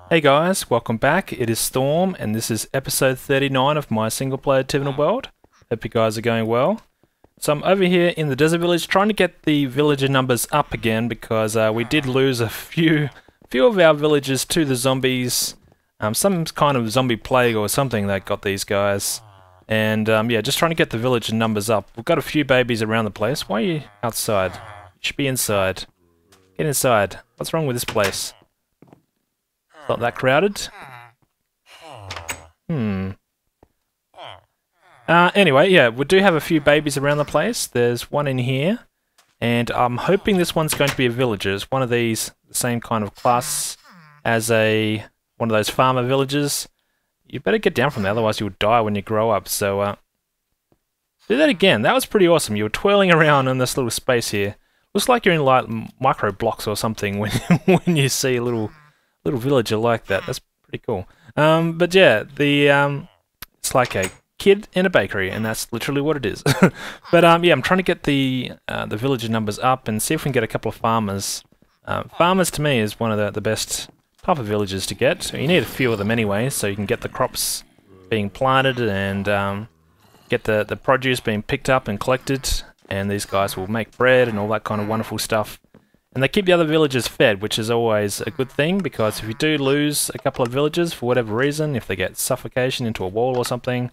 Hey guys, welcome back. It is Storm, and this is episode 39 of my single player Tiveden world. Hope you guys are going well. So I'm over here in the desert village trying to get the villager numbers up again because we did lose a few of our villagers to the zombies. Some kind of zombie plague or something that got these guys. And yeah, just trying to get the villager numbers up. We've got a few babies around the place. Why are you outside? You should be inside. Get inside. What's wrong with this place? Not that crowded. Anyway, yeah, we do have a few babies around the place. There's one in here, and I'm hoping this one's going to be a villager. It's one of these, the same kind of class as one of those farmer villagers. You better get down from there, otherwise you'll die when you grow up. So, do that again. That was pretty awesome. You were twirling around in this little space here. Looks like you're in like micro blocks or something when when you see a little villager like that. That's pretty cool. But yeah, it's like a kid in a bakery, and that's literally what it is. But yeah, I'm trying to get the villager numbers up and see if we can get a couple of farmers. Farmers to me is one of the best type of villagers to get. So you need a few of them anyway, so you can get the crops being planted and get the produce being picked up and collected. And these guys will make bread and all that kind of wonderful stuff. And they keep the other villagers fed, which is always a good thing, because if you do lose a couple of villagers for whatever reason, if they get suffocation into a wall or something,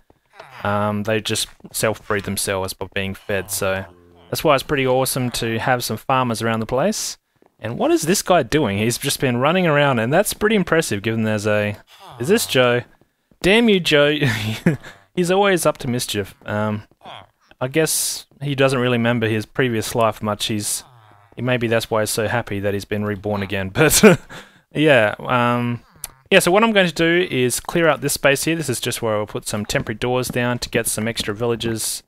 they just self-breed themselves by being fed. So that's why it's pretty awesome to have some farmers around the place. And what is this guy doing? He's just been running around, and that's pretty impressive given there's a... Is this Joe? Damn you, Joe! He's always up to mischief. I guess he doesn't really remember his previous life much. Maybe that's why he's so happy that he's been reborn again. But yeah, yeah. So what I'm going to do is clear out this space here. This is just where I'll put some temporary doors down to get some extra villagers,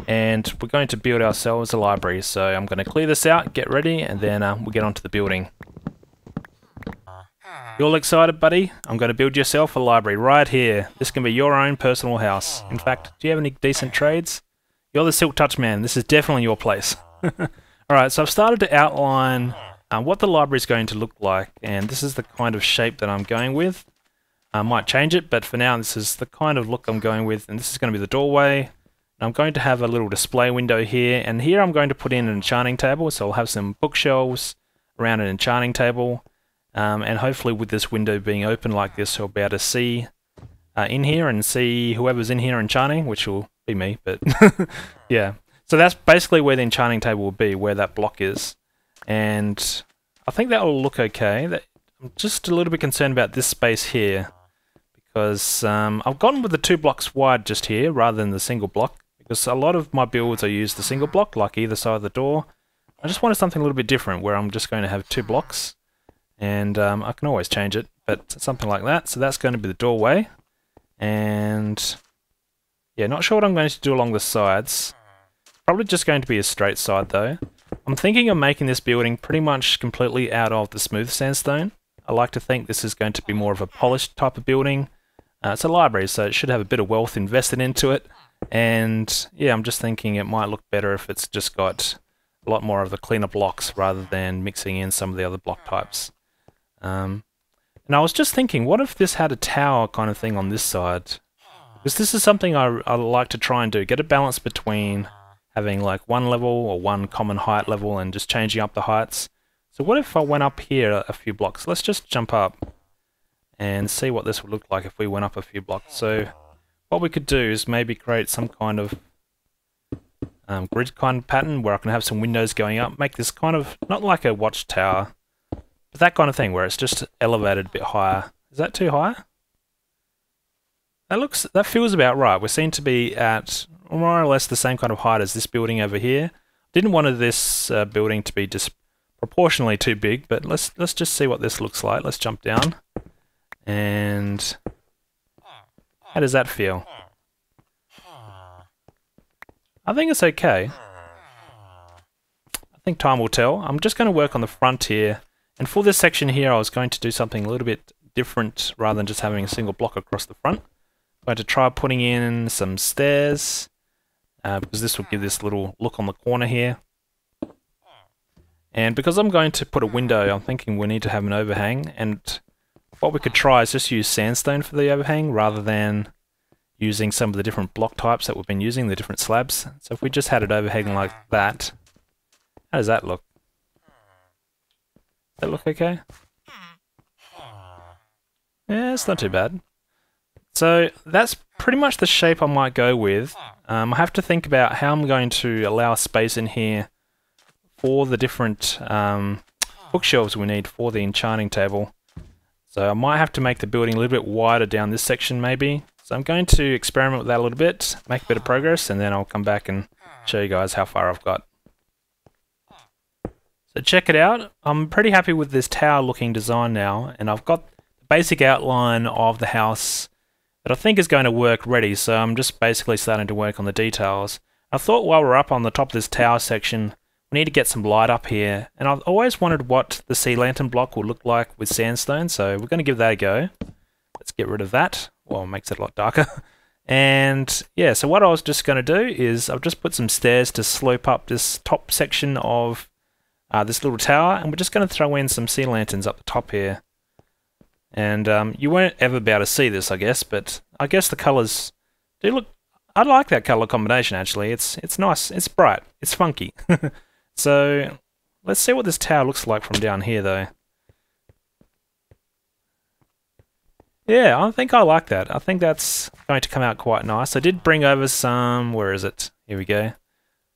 and we're going to build ourselves a library. So I'm going to clear this out, get ready, and then we'll get onto the building. You all excited, buddy? I'm going to build yourself a library right here. This can be your own personal house. In fact, do you have any decent trades? You're the Silk Touch man. This is definitely your place. Alright, so I've started to outline what the library is going to look like, and this is the kind of shape that I'm going with. I might change it, but for now this is the kind of look I'm going with, and this is going to be the doorway. And I'm going to have a little display window here, and here I'm going to put in an enchanting table, so I'll have some bookshelves around an enchanting table, and hopefully with this window being open like this, I'll be able to see in here and see whoever's in here enchanting, which will be me, but yeah. So that's basically where the enchanting table will be, where that block is. And I think that will look okay. I'm just a little bit concerned about this space here, because I've gone with the 2 blocks wide just here rather than the single block, because a lot of my builds I use the single block, like either side of the door. I just wanted something a little bit different, where I'm just going to have 2 blocks, and I can always change it, but something like that. So that's going to be the doorway. And yeah, not sure what I'm going to do along the sides. Probably just going to be a straight side though. I'm thinking of making this building pretty much completely out of the smooth sandstone. I like to think this is going to be more of a polished type of building. It's a library, so it should have a bit of wealth invested into it. And yeah, I'm just thinking it might look better if it's just got a lot more of the cleaner blocks rather than mixing in some of the other block types. And I was just thinking, what if this had a tower kind of thing on this side? Because this is something I like to try and do, get a balance between having like one level or one common height level and just changing up the heights. So what if I went up here a few blocks? Let's just jump up and see what this would look like if we went up a few blocks. So what we could do is maybe create some kind of grid kind of pattern where I can have some windows going up, make this kind of, not like a watchtower, but that kind of thing where it's just elevated a bit higher. Is that too high? That feels about right. We seem to be at more or less the same kind of height as this building over here. Didn't want this building to be just proportionally too big, but let's just see what this looks like. Let's jump down. And how does that feel? I think it's okay. I think time will tell. I'm just going to work on the front here. And for this section here, I was going to do something a little bit different rather than just having a single block across the front. I'm going to try putting in some stairs, because this will give this little look on the corner here. And because I'm going to put a window, I'm thinking we need to have an overhang, and what we could try is just use sandstone for the overhang rather than using some of the different block types that we've been using, the different slabs. So if we just had it overhanging like that, how does that look? Does that look okay? Yeah, it's not too bad. So that's pretty much the shape I might go with. I have to think about how I'm going to allow space in here for the different bookshelves we need for the enchanting table. So I might have to make the building a little bit wider down this section maybe. So I'm going to experiment with that a little bit, make a bit of progress, and then I'll come back and show you guys how far I've got. So check it out. I'm pretty happy with this tower looking design now, and I've got the basic outline of the house that I think is going to work ready, so I'm just basically starting to work on the details. I thought while we're up on the top of this tower section, we need to get some light up here, and I've always wondered what the sea lantern block will look like with sandstone, so we're going to give that a go. Let's get rid of that. Well, it makes it a lot darker. And yeah, so what I was just going to do is I've just put some stairs to slope up this top section of this little tower, and we're just going to throw in some sea lanterns up the top here. And you won't ever be able to see this, I guess, but I guess the colours do look... I like that colour combination, actually. It's nice, it's bright, it's funky. So let's see what this tower looks like from down here, though. Yeah, I think I like that. I think that's going to come out quite nice. I did bring over some... where is it? Here we go.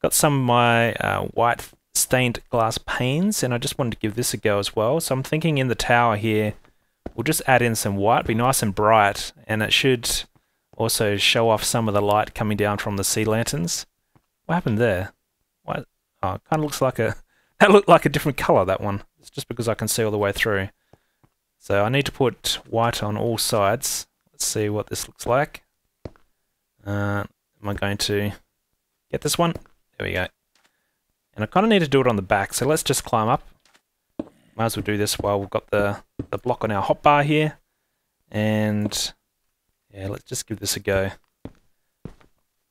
Got some of my white stained glass panes, and I just wanted to give this a go as well. So I'm thinking in the tower here, we'll just add in some white, be nice and bright, and it should also show off some of the light coming down from the sea lanterns. What happened there? What? Oh, it kind of looks like a... that looked like a different colour, that one. It's just because I can see all the way through. So I need to put white on all sides. Let's see what this looks like. Am I going to get this one? There we go. And I kind of need to do it on the back, so let's just climb up. Might as well do this while we've got the block on our hotbar here. And yeah, let's just give this a go.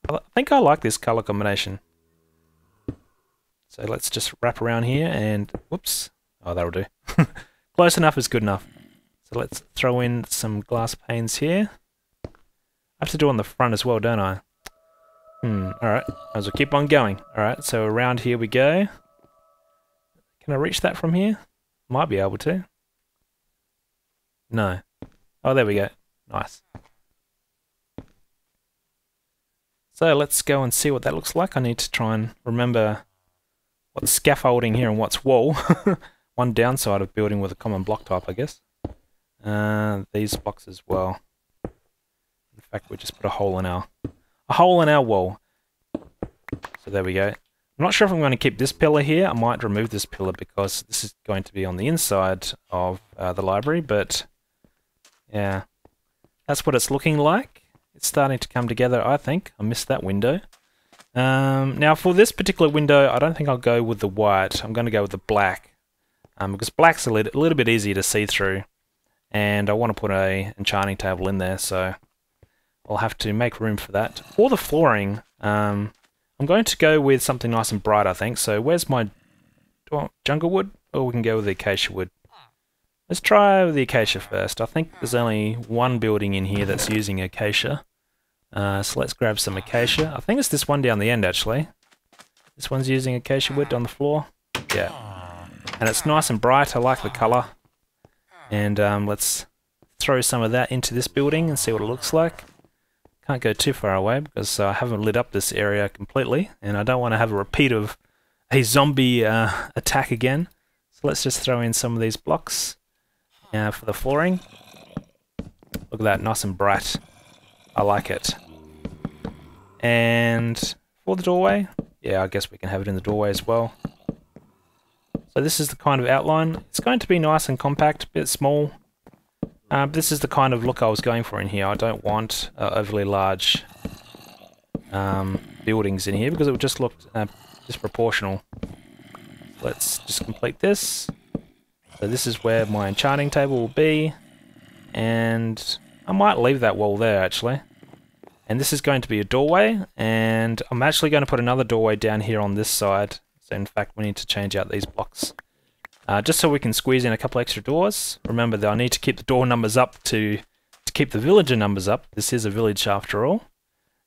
I think I like this colour combination. So let's just wrap around here and... whoops. Oh, that'll do. Close enough is good enough. So let's throw in some glass panes here. I have to do on the front as well, don't I? Alright. Might as well keep on going. Alright, so around here we go. Can I reach that from here? Might be able to. No. Oh, there we go. Nice. So let's go and see what that looks like. I need to try and remember what's scaffolding here and what's wall. One downside of building with a common block type, I guess. These blocks as well. In fact, we just put a hole in our wall. So there we go. I'm not sure if I'm going to keep this pillar here. I might remove this pillar because this is going to be on the inside of the library, but yeah, that's what it's looking like. It's starting to come together, I think. I missed that window. Now for this particular window, I don't think I'll go with the white. I'm going to go with the black. Because black's a little bit easier to see through, and I want to put a enchanting table in there, so I'll have to make room for that. For the flooring, I'm going to go with something nice and bright, I think. So where's my jungle wood? Or we can go with the acacia wood. Let's try the acacia first. I think there's only one building in here that's using acacia. So let's grab some acacia. I think it's this one down the end, actually. This one's using acacia wood on the floor. Yeah. And it's nice and bright. I like the colour. And let's throw some of that into this building and see what it looks like. Can't go too far away because I haven't lit up this area completely, and I don't want to have a repeat of a zombie attack again. So let's just throw in some of these blocks for the flooring. Look at that, nice and bright. I like it. And for the doorway, yeah, I guess we can have it in the doorway as well. So this is the kind of outline. It's going to be nice and compact, a bit small. This is the kind of look I was going for in here. I don't want overly large buildings in here because it would just look disproportional. Let's just complete this. So this is where my enchanting table will be, and I might leave that wall there actually. And this is going to be a doorway, and I'm actually going to put another doorway down here on this side. So in fact we need to change out these blocks. just so we can squeeze in a couple extra doors. Remember that I need to keep the door numbers up to keep the villager numbers up. This is a village after all.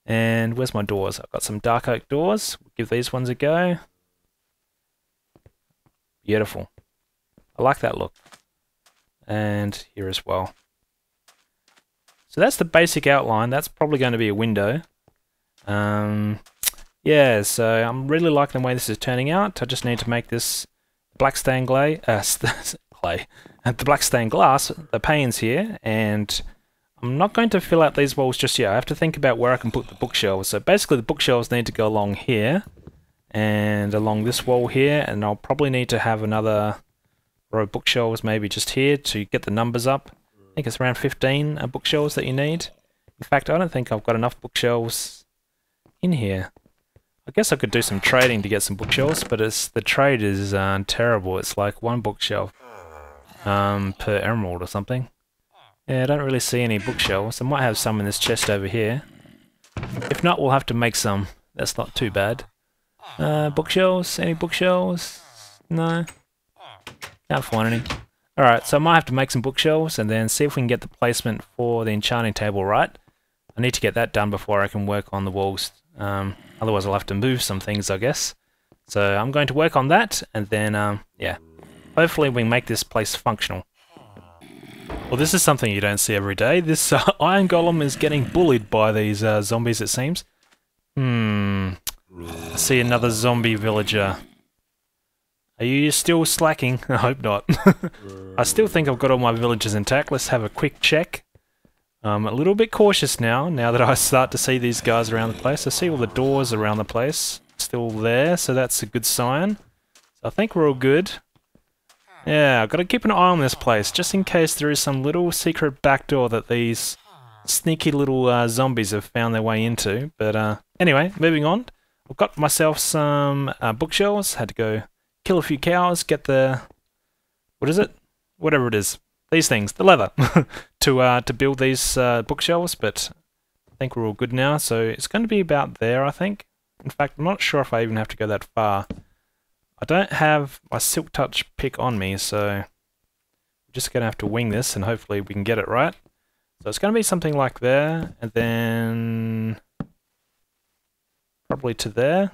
And where's my doors? I've got some dark oak doors. We'll give these ones a go. Beautiful. I like that look. And here as well. So that's the basic outline. That's probably going to be a window. Yeah, so I'm really liking the way this is turning out. I just need to make this black stained clay, the black stained glass, the panes here, and I'm not going to fill out these walls just yet. I have to think about where I can put the bookshelves. So basically the bookshelves need to go along here, and along this wall here, and I'll probably need to have another row of bookshelves maybe just here to get the numbers up. I think it's around 15 bookshelves that you need. In fact, I don't think I've got enough bookshelves in here. I guess I could do some trading to get some bookshelves, but the trade is terrible. It's like one bookshelf per emerald or something. Yeah, I don't really see any bookshelves. I might have some in this chest over here. If not, we'll have to make some. That's not too bad. Bookshelves? Any bookshelves? No? Can't find any. Alright, so I might have to make some bookshelves and then see if we can get the placement for the enchanting table right. I need to get that done before I can work on the walls. Otherwise I'll have to move some things, I guess. So I'm going to work on that, and then, yeah. Hopefully we can make this place functional. Well, this is something you don't see every day. This iron golem is getting bullied by these zombies, it seems. I see another zombie villager. Are you still slacking? I hope not. I still think I've got all my villagers intact. Let's have a quick check. I'm a little bit cautious now that I start to see these guys around the place. I see all the doors around the place still there, so that's a good sign. So I think we're all good. Yeah, I've got to keep an eye on this place, just in case there is some little secret backdoor that these sneaky little zombies have found their way into. But anyway, moving on. I've got myself some bookshelves. Had to go kill a few cows, get the... what is it? Whatever it is. These things, the leather, to build these bookshelves, but I think we're all good now. So it's going to be about there, I think. In fact, I'm not sure if I even have to go that far. I don't have my silk touch pick on me, so I'm just going to have to wing this, and hopefully we can get it right. So it's going to be something like there, and then probably to there.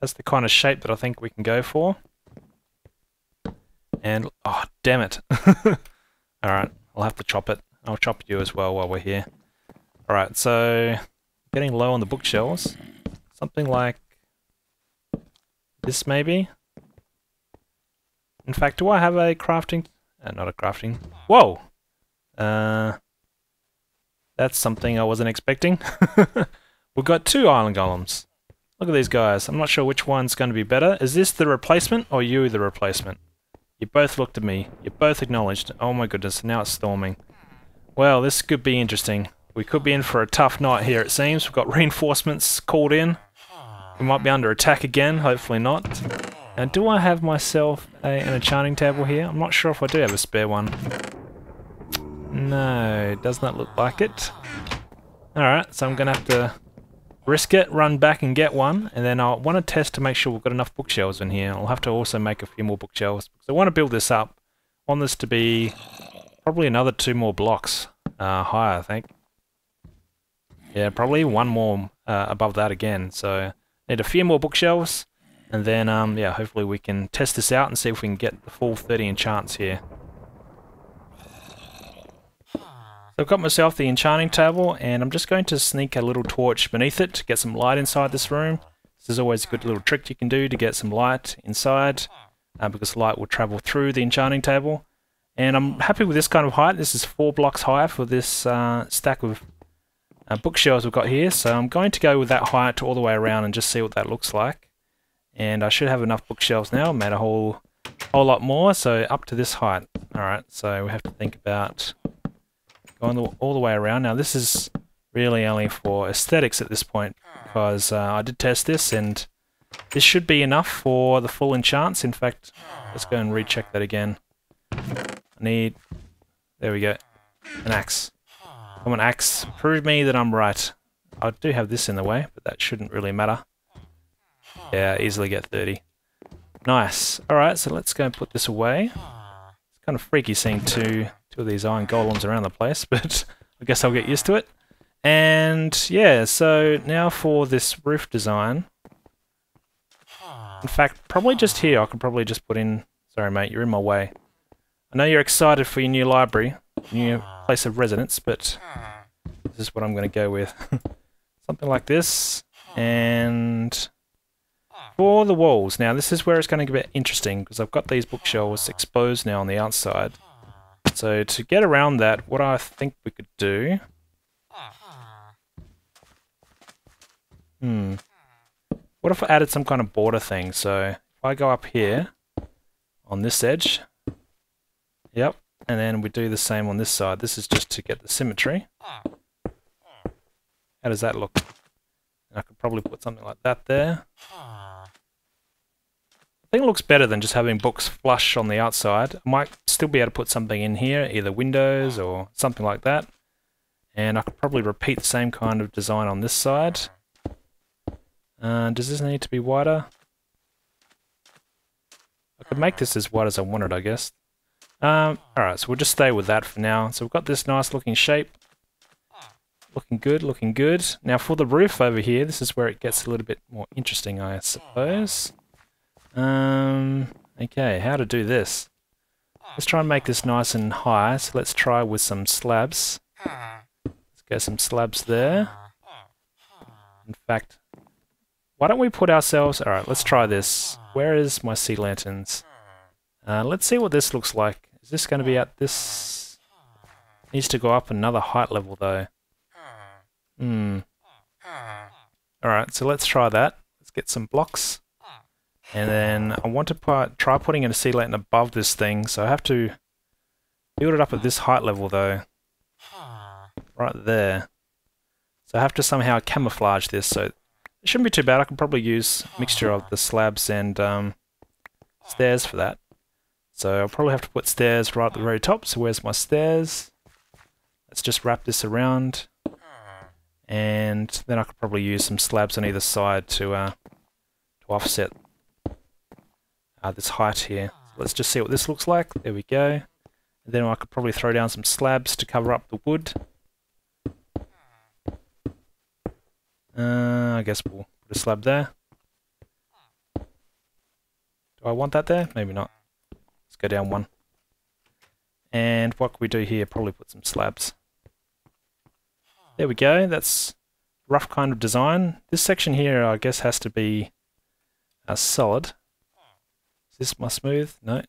That's the kind of shape that I think we can go for. And, oh, damn it. Alright, I'll have to chop it. I'll chop you as well while we're here. Alright, so getting low on the bookshelves. Something like this, maybe? In fact, do I have a crafting? Not a crafting. Whoa! That's something I wasn't expecting. We've got two island golems. Look at these guys. I'm not sure which one's going to be better. Is this the replacement, or you the replacement? You both looked at me. You both acknowledged. Oh my goodness, now it's storming. Well, this could be interesting. We could be in for a tough night here, it seems. We've got reinforcements called in. We might be under attack again, hopefully not. Now, do I have myself an enchanting table here? I'm not sure if I do have a spare one. No, it does not look like it. Alright, so I'm going to have to risk it, run back and get one, and then I'll want to test to make sure we've got enough bookshelves in here. I'll have to also make a few more bookshelves. So I want to build this up. I want this to be probably another 2 more blocks higher, I think. Yeah, probably one more above that again. So need a few more bookshelves, and then yeah, hopefully we can test this out and see if we can get the full 30 enchants here. So I've got myself the enchanting table, and I'm just going to sneak a little torch beneath it to get some light inside this room. This is always a good little trick you can do to get some light inside, because light will travel through the enchanting table. And I'm happy with this kind of height. This is 4 blocks high for this stack of bookshelves we've got here, so I'm going to go with that height all the way around and just see what that looks like. And I should have enough bookshelves now. I made a whole lot more, so up to this height. Alright, so we have to think about going all the way around. Now this is really only for aesthetics at this point, because I did test this, and this should be enough for the full enchants. In fact, let's go and recheck that again. I need... there we go. An axe. Come on, axe. Prove me that I'm right. I do have this in the way, but that shouldn't really matter. Yeah, easily get 30. Nice. Alright, so let's go and put this away. It's kind of freaky seeing two of these iron golems around the place, but I guess I'll get used to it. And yeah, so now for this roof design. In fact, probably just here, I could probably just put in... Sorry mate, you're in my way. I know you're excited for your new library, new place of residence, but this is what I'm going to go with. Something like this. And for the walls, now this is where it's going to get interesting, because I've got these bookshelves exposed now on the outside. So to get around that, what I think we could do... What if I added some kind of border thing? So if I go up here on this edge, yep, and then we do the same on this side. This is just to get the symmetry. How does that look? And I could probably put something like that there. I think it looks better than just having books flush on the outside. I might still be able to put something in here, either windows or something like that. And I could probably repeat the same kind of design on this side. Does this need to be wider? I could make this as wide as I wanted, I guess. Alright, so we'll just stay with that for now. So we've got this nice looking shape. Looking good, looking good. Now for the roof over here, this is where it gets a little bit more interesting, I suppose. Okay, how to do this? Let's try and make this nice and high. So let's try with some slabs. Let's go some slabs there. In fact, why don't we put ourselves... Alright, let's try this. Where is my sea lanterns? Let's see what this looks like. Is this going to be at this... Needs to go up another height level though. Alright, so let's try that. Let's get some blocks. And then I want to try putting in a sea lantern above this thing, so I have to build it up at this height level though. Right there. So I have to somehow camouflage this, so it shouldn't be too bad. I can probably use a mixture of the slabs and stairs for that. So I'll probably have to put stairs right at the very top, so where's my stairs? Let's just wrap this around. And then I could probably use some slabs on either side to offset this height here. So let's just see what this looks like. There we go. And then I could probably throw down some slabs to cover up the wood. I guess we'll put a slab there. Do I want that there? Maybe not. Let's go down one. And what can we do here? Probably put some slabs. There we go. That's a rough kind of design. This section here, I guess, has to be solid. Is this my smooth? No.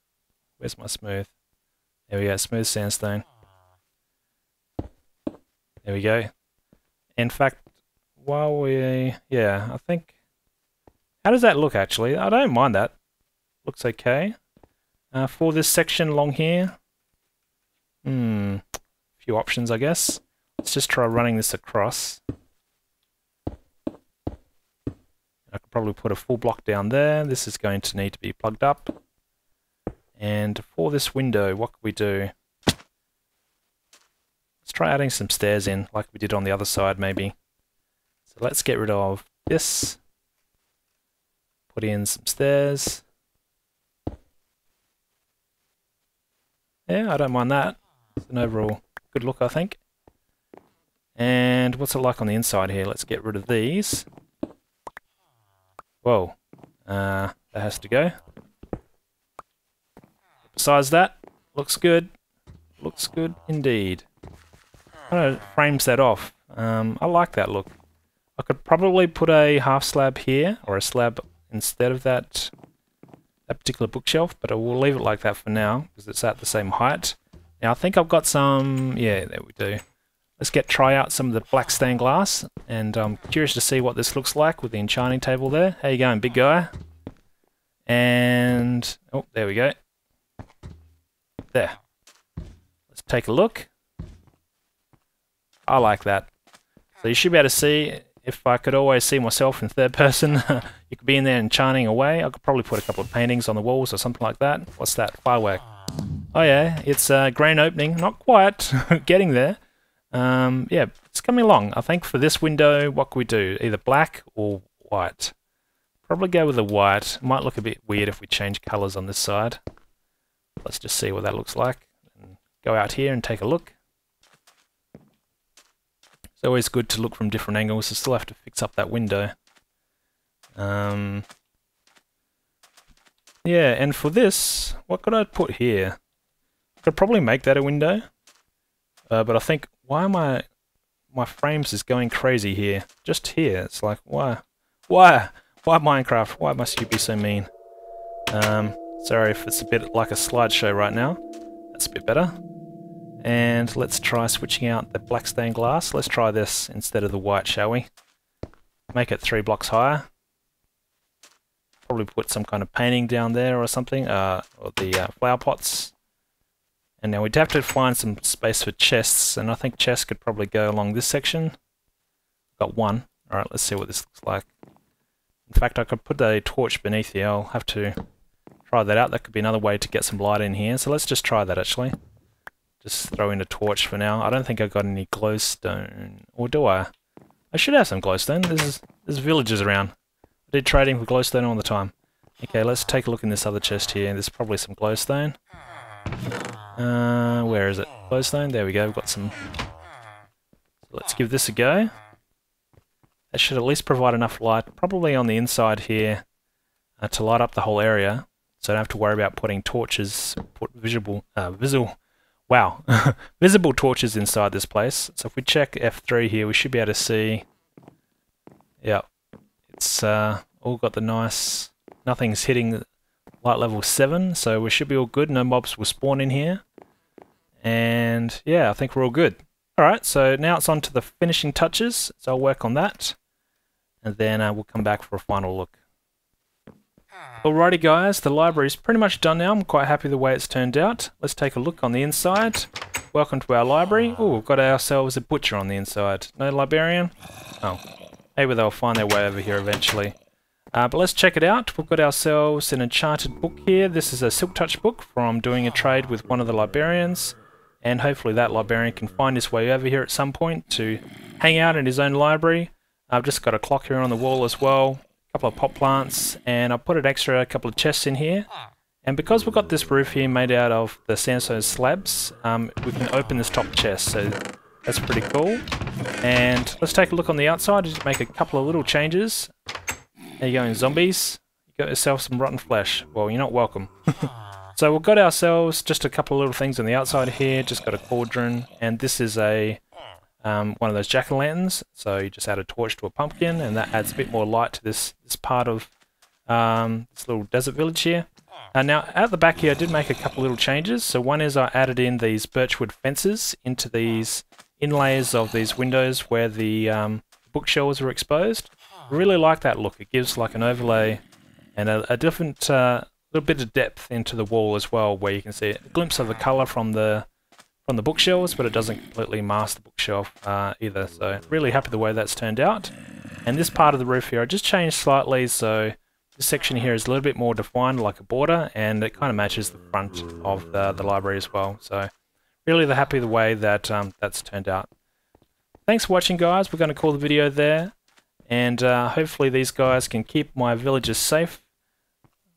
Where's my smooth? There we go. Smooth sandstone. There we go. In fact, while we... Yeah, I think... How does that look, actually? I don't mind that. Looks okay. For this section along here... A few options, I guess. Let's just try running this across. I could probably put a full block down there. This is going to need to be plugged up. And for this window, what can we do? Let's try adding some stairs in, like we did on the other side, maybe. So let's get rid of this. Put in some stairs. Yeah, I don't mind that. It's an overall good look, I think. And what's it like on the inside here? Let's get rid of these. Whoa. That has to go. Besides that, looks good. Looks good indeed. Kind of frames that off. I like that look. I could probably put a half slab here, or a slab instead of that particular bookshelf, but I will leave it like that for now, because it's at the same height. Now I think I've got some... Yeah, there we do. Let's try out some of the black stained glass, and I'm curious to see what this looks like with the enchanting table there. How you going, big guy? And... oh, there we go. There. Let's take a look. I like that. So you should be able to see, if I could always see myself in third person, you could be in there enchanting away. I could probably put a couple of paintings on the walls or something like that. What's that? Firework. Oh yeah, it's a grand opening. Not quite. Getting there. Yeah, it's coming along. I think for this window, what can we do? Either black or white. Probably go with the white. Might look a bit weird if we change colours on this side. Let's just see what that looks like. And go out here and take a look. It's always good to look from different angles. I still have to fix up that window. Yeah, and for this, what could I put here? I could probably make that a window. But I think, why am my frames is going crazy here? Just here. It's like, why? Why Minecraft? Why must you be so mean? Sorry if it's a bit like a slideshow right now. That's a bit better. And let's try switching out the black stained glass. Let's try this instead of the white, shall we? Make it 3 blocks higher. Probably put some kind of painting down there or something, or the flower pots. And now we'd have to find some space for chests, and I think chests could probably go along this section. Got one. Alright, let's see what this looks like. In fact, I could put a torch beneath here. I'll have to try that out. That could be another way to get some light in here. So let's just try that actually. Just throw in a torch for now. I don't think I've got any glowstone. Or do I? I should have some glowstone. There's villagers around. I did trading for glowstone all the time. Okay, let's take a look in this other chest here. There's probably some glowstone. Where is it? Glowstone? There we go. We've got some. So let's give this a go. That should at least provide enough light, probably on the inside here, to light up the whole area. So I don't have to worry about putting torches, visible torches inside this place. So if we check F3 here, we should be able to see. Yeah, it's all got the nice. Nothing's hitting light level 7, so we should be all good. No mobs will spawn in here. And yeah, I think we're all good. Alright, so now it's on to the finishing touches, so I'll work on that. And then we'll come back for a final look. Alrighty guys, the library's pretty much done now. I'm quite happy the way it's turned out. Let's take a look on the inside. Welcome to our library. Oh, we've got ourselves a butcher on the inside. No librarian? Oh, maybe they'll find their way over here eventually. But let's check it out. We've got ourselves an enchanted book here. This is a Silk Touch book from doing a trade with one of the librarians. And hopefully that librarian can find his way over here at some point to hang out in his own library. I've just got a clock here on the wall as well. A couple of pot plants. And I've put a couple of chests in here. And because we've got this roof here made out of the sandstone slabs, we can open this top chest. So that's pretty cool. And let's take a look on the outside. Just make a couple of little changes. There you go, zombies. You got yourself some rotten flesh. Well, you're not welcome. So we've got ourselves just a couple of little things on the outside here. Just got a cauldron, and this is a one of those jack-o'-lanterns. So you just add a torch to a pumpkin, and that adds a bit more light to this part of this little desert village here. Now at the back here, I did make a couple little changes. So one is I added in these birchwood fences into these inlays of these windows where the bookshelves are exposed. I really like that look. It gives like an overlay and a different little bit of depth into the wall as well, where you can see a glimpse of the colour from the bookshelves, but it doesn't completely mask the bookshelf either. So really happy the way that's turned out. And this part of the roof here, I just changed slightly, so this section here is a little bit more defined, like a border, and it kind of matches the front of the library as well. So really happy the way that that's turned out. Thanks for watching, guys. We're going to call the video there. And hopefully these guys can keep my villagers safe.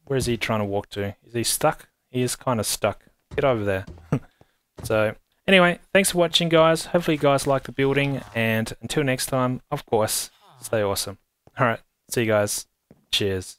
Where is he trying to walk to? Is he stuck? He is kind of stuck. Get over there. So, anyway, thanks for watching, guys. Hopefully you guys like the building. And until next time, of course, stay awesome. Alright, see you guys. Cheers.